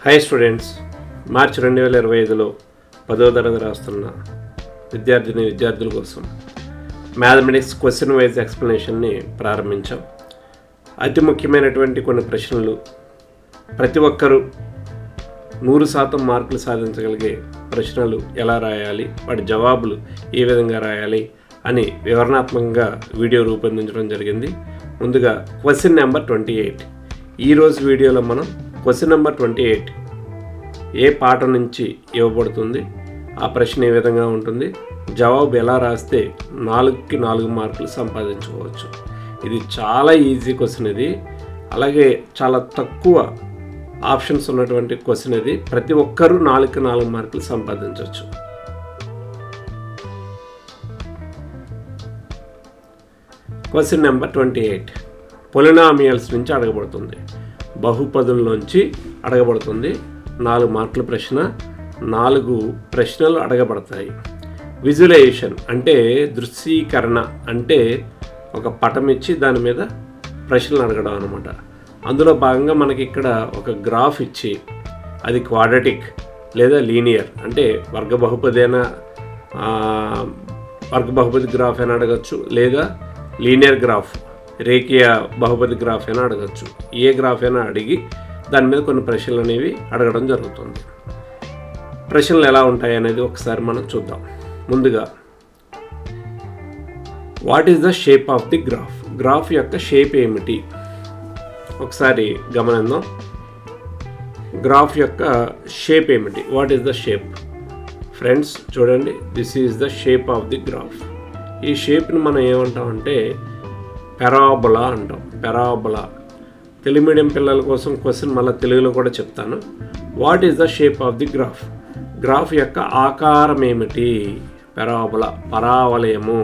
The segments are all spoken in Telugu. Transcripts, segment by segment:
హాయ్ స్టూడెంట్స్, మార్చి 2025లో 10వ తరగతి రాస్తున్న విద్యార్థుల కోసం మ్యాథమెటిక్స్ క్వశ్చన్ వైజ్ ఎక్స్ప్లెనేషన్ని ప్రారంభించాం. అతి ముఖ్యమైనటువంటి కొన్ని ప్రశ్నలు, ప్రతి ఒక్కరూ 100% మార్కులు సాధించగలిగే ప్రశ్నలు ఎలా రాయాలి, వాటి జవాబులు ఏ విధంగా రాయాలి అని వివరణాత్మకంగా వీడియో రూపొందించడం జరిగింది. ముందుగా క్వశ్చన్ నెంబర్ 28. ఈరోజు వీడియోలో మనం క్వశ్చన్ నెంబర్ 28 ఏ పాఠం నుంచి ఇవ్వబడుతుంది, ఆ ప్రశ్న ఏ విధంగా ఉంటుంది, జవాబు ఎలా రాస్తే 4కి 4 మార్కులు సంపాదించుకోవచ్చు. ఇది చాలా ఈజీ క్వశ్చన్. ఇది అలాగే చాలా తక్కువ ఆప్షన్స్ ఉన్నటువంటి క్వశ్చన్. ఇది ప్రతి ఒక్కరూ 4కి 4 మార్కులు సంపాదించవచ్చు. క్వశ్చన్ నెంబర్ 28 పొలినామియల్స్ నుంచి అడగబడుతుంది, బహుపదుల్లోంచి అడగబడుతుంది. 4 మార్కుల ప్రశ్న, 4 ప్రశ్నలు అడగబడతాయి. విజువలైజేషన్ అంటే దృశ్యీకరణ, అంటే ఒక పటం ఇచ్చి దాని మీద ప్రశ్నలు అడగడం అనమాట. అందులో భాగంగా మనకి ఇక్కడ ఒక గ్రాఫ్ ఇచ్చి అది క్వాడ్రాటిక్ లేదా లీనియర్, అంటే వర్గ బహుపది గ్రాఫ్ అయినా అడగచ్చు, లేదా లీనియర్ గ్రాఫ్, రేఖీయ బహుపది గ్రాఫ్ అయినా అడగచ్చు. ఏ గ్రాఫ్ అయినా అడిగి దాని మీద కొన్ని ప్రశ్నలు అనేవి అడగడం జరుగుతుంది. ప్రశ్నలు ఎలా ఉంటాయి అనేది ఒకసారి మనం చూద్దాం. ముందుగా what is the shape of the graph, graph యొక్క షేప్ ఏమిటి ఒకసారి గమనిద్దాం. గ్రాఫ్ యొక్క షేప్ ఏమిటి, what is the shape? Friends చూడండి, this is the shape of the graph. ఈ షేప్ని మనం ఏమంటామంటే పెరాబోలా అంటాం. పెరాబోలా. తెలుగు మీడియం పిల్లల కోసం క్వశ్చన్ మళ్ళీ తెలుగులో కూడా చెప్తాను. What is the shape of the graph, graph యొక్క ఆకారం ఏమిటి? పెరాబోలా, పరావలయము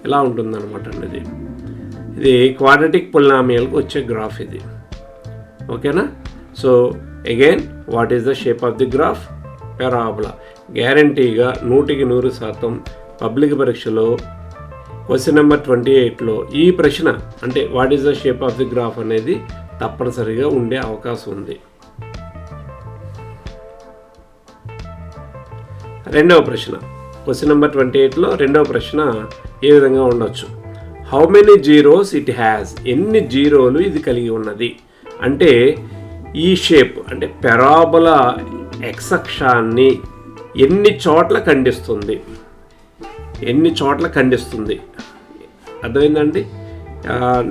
ఇలా ఉంటుందన్నమాట అండి. ఇది క్వాడ్రాటిక్ పొలినామియల్కి వచ్చే గ్రాఫ్ ఇది. ఓకేనా? So again, what is the shape of the graph? Parabola. గ్యారంటీగా 100కి 100% పబ్లిక్ పరీక్షలో క్వశ్చన్ నెంబర్ 28లో ఈ ప్రశ్న, అంటే what is the shape of the graph అనేది తప్పనిసరిగా ఉండే అవకాశం ఉంది. రెండవ ప్రశ్న, క్వశ్చన్ నెంబర్ 28లో రెండవ ప్రశ్న ఏ విధంగా ఉండొచ్చు? How many zeros it has, ఎన్ని జీరోలు ఇది కలిగి ఉన్నది? అంటే ఈ షేప్, అంటే పెరాబోలా ఎక్స్ అక్షాన్ని ఎన్ని చోట్ల ఖండిస్తుంది, ఎన్ని చోట్ల ఖండిస్తుంది? అర్థమైందండి?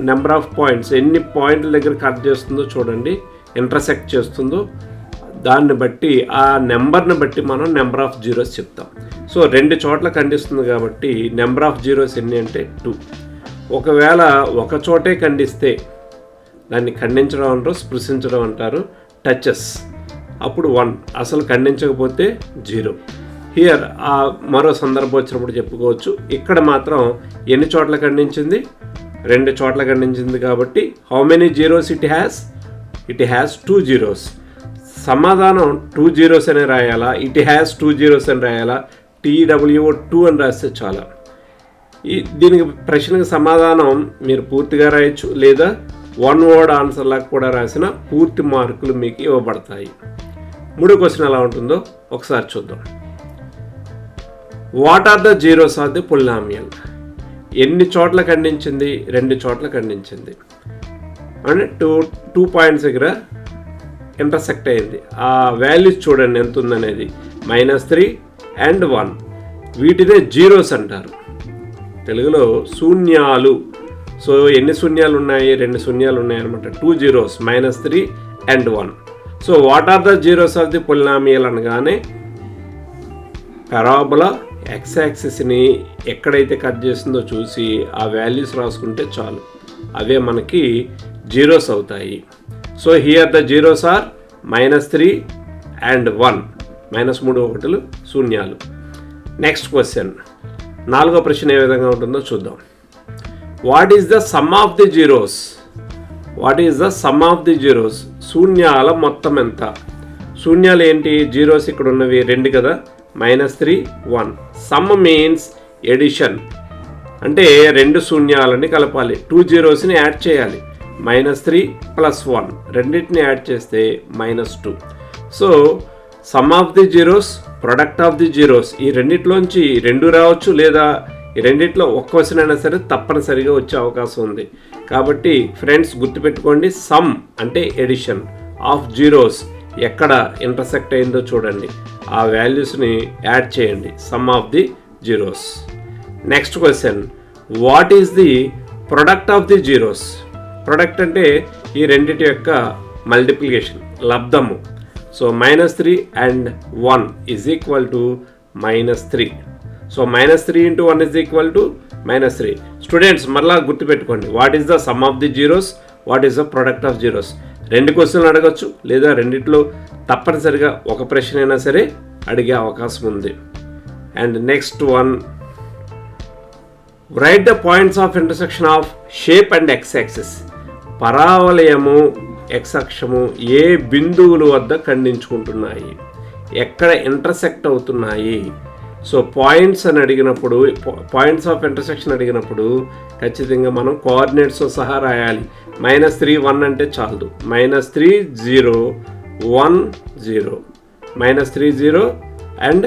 నెంబర్ ఆఫ్ పాయింట్స్, ఎన్ని పాయింట్ల దగ్గర కట్ చేస్తుందో చూడండి, ఇంటర్సెక్ట్ చేస్తుందో దాన్ని బట్టి, ఆ నెంబర్ని బట్టి మనం నెంబర్ ఆఫ్ జీరోస్ చెప్తాం. సో 2 చోట్ల ఖండిస్తుంది కాబట్టి నెంబర్ ఆఫ్ జీరోస్ ఎన్ని అంటే 2. ఒకవేళ ఒక చోటే ఖండిస్తే దాన్ని ఖండించడం అంటారు, స్పృశించడం అంటారు, టచెస్, అప్పుడు 1. అసలు ఖండించకపోతే 0. హియర్ మరో సందర్భం వచ్చినప్పుడు చెప్పుకోవచ్చు. ఇక్కడ మాత్రం ఎన్ని చోట్ల ఖండించింది? 2 చోట్ల ఖండించింది కాబట్టి how many zeros it has? It has 2 zeros. సమాధానం 2 జీరోస్ అని రాయాలా, ఇట్ హ్యాస్ 2 జీరోస్ అని రాయాలా, TWO2 అని రాస్తే చాలా. దీనికి ప్రశ్నకు సమాధానం మీరు పూర్తిగా రాయొచ్చు, లేదా 1 వర్డ్ ఆన్సర్ లాగా కూడా రాసిన పూర్తి మార్కులు మీకు ఇవ్వబడతాయి. 3వ క్వశ్చన్ ఎలా ఉంటుందో ఒకసారి చూద్దాం. What are the zeros of the polynomial? ఎన్ని చోట్ల ఖండించింది? 2 చోట్ల ఖండించింది. అంటే 2 పాయింట్స్ దగ్గర ఇంటర్సెక్ట్ అయింది. ఆ వాల్యూస్ చూడండి ఎంత ఉందనేది, -3 and 1. వీటినే జీరోస్ అంటారు, తెలుగులో శూన్యాలు. సో ఎన్ని శూన్యాలు ఉన్నాయి? 2 శూన్యాలు ఉన్నాయి అనమాట. 2 zeros, -3 and 1. So what are the zeros of the polynomial అనగానే పెరాబోలా ఎక్స్ యాక్సిస్ని ఎక్కడైతే కట్ చేస్తుందో చూసి ఆ వాల్యూస్ రాసుకుంటే చాలు, అవే మనకి జీరోస్ అవుతాయి. So here the zeros are -3 and 1. -3 1 శూన్యాలు. నెక్స్ట్ క్వశ్చన్, 4వ ప్రశ్న ఏ విధంగా ఉంటుందో చూద్దాం. What is the sum of the zeros? What is the sum of the zeros? శూన్యాల మొత్తం ఎంత? శూన్యాలు ఏంటి? జీరోస్ ఇక్కడ ఉన్నవి 2 కదా, -3 1. సమ్ మీన్స్ ఎడిషన్, అంటే 2 శూన్యాలని కలపాలి, 2 జీరోస్ని యాడ్ చేయాలి. -3 + 1 రెండింటిని యాడ్ చేస్తే -2. So some of the zeros, product of the zeros, ఈ రెండిట్లోంచి రెండు రావచ్చు, లేదా ఈ రెండిట్లో ఒక్క క్వశ్చన్ అయినా సరే తప్పనిసరిగా వచ్చే అవకాశం ఉంది. కాబట్టి ఫ్రెండ్స్ గుర్తుపెట్టుకోండి, సమ్ అంటే ఎడిషన్ ఆఫ్ జీరోస్ ఎక్కడ ఇంటర్సెక్ట్ అయిందో చూడండి, ఆ వాల్యూస్ని యాడ్ చేయండి, sum of the zeros. Next question, what is the product of the zeros? Product అంటే ఈ రెండిటి యొక్క మల్టిప్లికేషన్, లబ్ధము. So -3 and 1 is equal to -3. So -3 into 1 is equal to -3. Students మరలా గుర్తుపెట్టుకోండి, what is the sum of the zeros, what is the product of zeros. రెండు క్వశ్చన్లు అడగచ్చు, లేదా రెండిట్లో తప్పనిసరిగా ఒక ప్రశ్న అయినా సరే అడిగే అవకాశం ఉంది. And next one, right the points of intersection of shape and x axis. పరావలయము, ఎక్స్ అక్షము ఏ బిందువుల వద్ద ఖండించుకుంటున్నాయి, ఎక్కడ ఇంటర్సెక్ట్ అవుతున్నాయి? సో పాయింట్స్ అని అడిగినప్పుడు, పాయింట్స్ ఆఫ్ ఇంటర్సెక్షన్ అడిగినప్పుడు ఖచ్చితంగా మనం కోఆర్డినేట్స్తో సహా రాయాలి. -3 1 అంటే చాలదు, -3 0 1 0, -3 0 and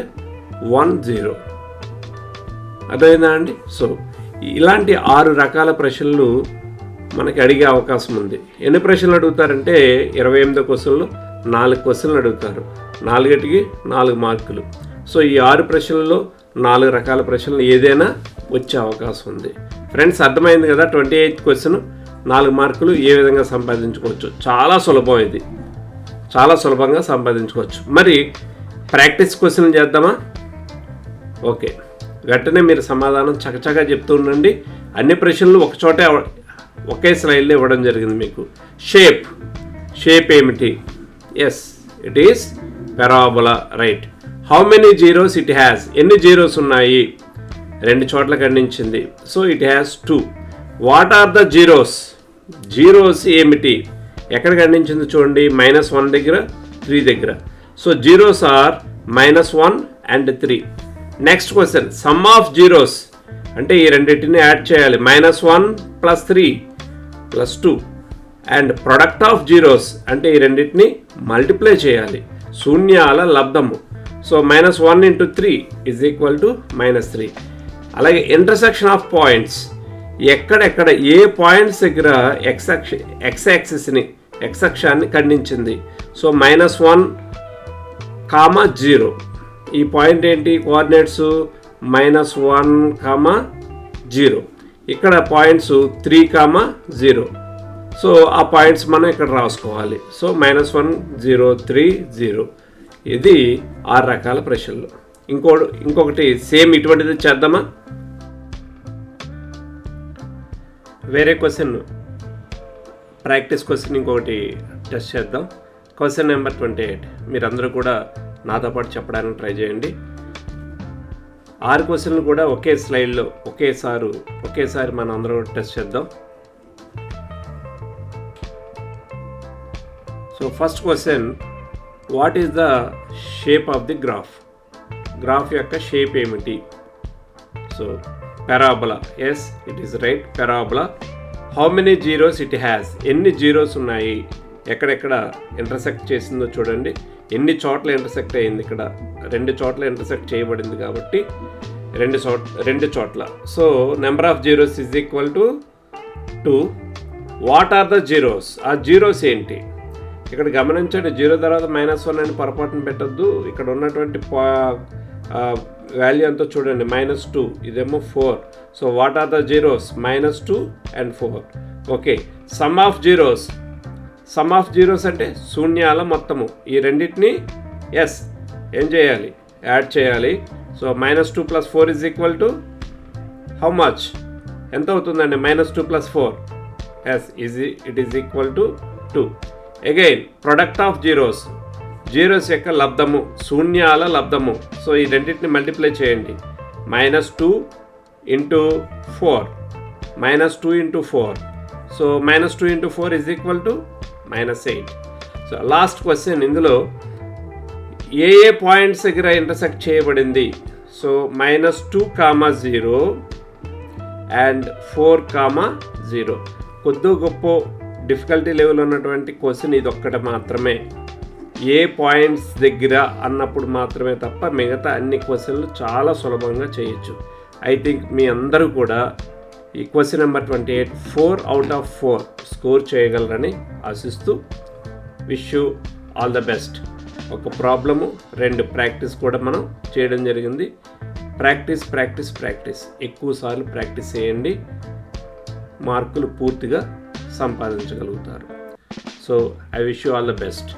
1 0. అర్థమైందా అండి? సో ఇలాంటి 6 రకాల ప్రశ్నలు మనకి అడిగే అవకాశం ఉంది. ఎన్ని ప్రశ్నలు అడుగుతారంటే 28 క్వశ్చన్లు 4 క్వశ్చన్లు అడుగుతారు, 4టికి 4 మార్కులు. సో ఈ 6 ప్రశ్నల్లో 4 రకాల ప్రశ్నలు ఏదైనా వచ్చే అవకాశం ఉంది. ఫ్రెండ్స్ అర్థమైంది కదా, 28th క్వశ్చన్ 4 మార్కులు ఏ విధంగా సంపాదించుకోవచ్చు. చాలా సులభం, ఇది చాలా సులభంగా సంపాదించుకోవచ్చు. మరి ప్రాక్టీస్ క్వశ్చన్ చేద్దామా? ఓకే, వెంటనే మీరు సమాధానం చకచకా చెప్తూ ఉండండి. అన్ని ప్రశ్నలు ఒకచోటే ఒకే స్లైడ్లో ఇవ్వడం జరిగింది మీకు. షేప్ ఏమిటి? Yes, it is parabola, right. How many zeros it has? ఎన్ని జీరోస్ ఉన్నాయి? 2 చోట్ల ఖండించింది. So it has 2. What are the zeros? Zeros ఏమిటి? ఎక్కడ ఖండించింది చూడండి, -1 దగ్గర, 3 దగ్గర. So zeros are -1 and 3. Next question, sum of zeros అంటే ఈ రెండింటిని యాడ్ చేయాలి, -1 + 3 + 2. అండ్ ప్రొడక్ట్ ఆఫ్ జీరోస్ అంటే ఈ రెండింటిని మల్టిప్లై చేయాలి, శూన్యాల లబ్ధము. So -1 into 3 is equal to -3. అలాగే ఇంటర్సెక్షన్ ఆఫ్ పాయింట్స్, ఎక్కడెక్కడ ఏ పాయింట్స్ దగ్గర ఎక్స్ యాక్సిస్ని, ఎక్స్ అక్షాన్ని ఖండించింది. సో -1, 0. ఈ పాయింట్ ఏంటి? కోఆర్డినేట్స్ -1, 0. ఇక్కడ పాయింట్స్ 3, 0. సో ఆ పాయింట్స్ మనం ఇక్కడ రాసుకోవాలి. సో -1 0 3 0. ఇది 6 రకాల ప్రశ్నలు. ఇంకొకటి సేమ్ ఇటువంటిది చేద్దామా? వేరే క్వశ్చన్, ప్రాక్టీస్ క్వశ్చన్ ఇంకొకటి టెస్ట్ చేద్దాం. Question number 28. మీరందరూ కూడా నాతో పాటు చెప్పడానికి ట్రై చేయండి. 6 క్వశ్చన్లు కూడా ఒకే స్లైడ్లో ఒకేసారి మనం అందరూ టెస్ట్ చేద్దాం. So first question, what is the shape of the graph? Graph యొక్క షేప్ ఏమిటి? So parabola, yes it is right, parabola. How many zeros it has? ఎన్ని జీరోస్ ఉన్నాయి? ఎక్కడెక్కడ ఇంటర్సెక్ట్ చేసిందో చూడండి. ఎన్ని చోట్ల ఇంటర్సెక్ట్ అయ్యింది? ఇక్కడ 2 చోట్ల ఇంటర్సెక్ట్ చేయబడింది కాబట్టి 2 చోట్ల. So number of zeros is equal to 2. What are the zeros? ఆ జీరోస్ ఏంటి? ఇక్కడ గమనించండి, 0 తర్వాత -1 అని పొరపాటున పెట్టద్దు. ఇక్కడ ఉన్నటువంటి వాల్యూ ఎంతో చూడండి, -2, ఇదేమో 4. So what are the zeros? -2 and 4. Okay, sum of zeros. Sum of zeros అంటే శూన్యాల మొత్తము. ఈ రెండింటిని ఎస్ ఏం చేయాలి? యాడ్ చేయాలి. So -2 + 4 is equal to how much? ఎంత అవుతుందండి? -2 + 4, yes it is equal to 2. Again product of zeros, zeros యొక్క లబ్ధము, శూన్యాల లబ్ధము. సో ఈ రెండింటిని మల్టిప్లై చేయండి, -2 into 4, -2 into 4. So -2 into 4 is equal to -8. So last question, ఇందులో ఏ పాయింట్స్ దగ్గర ఇంటర్సెక్ట్ చేయబడింది? So -2, 0 and 4, 0. కొద్ది గొప్ప డిఫికల్టీ లెవెల్ ఉన్నటువంటి క్వశ్చన్ ఇది ఒక్కటి మాత్రమే. ఏ పాయింట్స్ దగ్గర అన్నప్పుడు మాత్రమే తప్ప మిగతా అన్ని క్వశ్చన్లు చాలా సులభంగా చేయొచ్చు. ఐ థింక్ మీ అందరూ కూడా ఈ question number 28 4 out of 4 score చేయగలరని ఆశిస్తూ wish you all the best. ఒక ప్రాబ్లము 2 ప్రాక్టీస్ కూడా మనం చేయడం జరిగింది. ప్రాక్టీస్ ఎక్కువసార్లు ప్రాక్టీస్ చేయండి, మార్కులు పూర్తిగా సంపాదించగలుగుతారు. So I wish you all the best.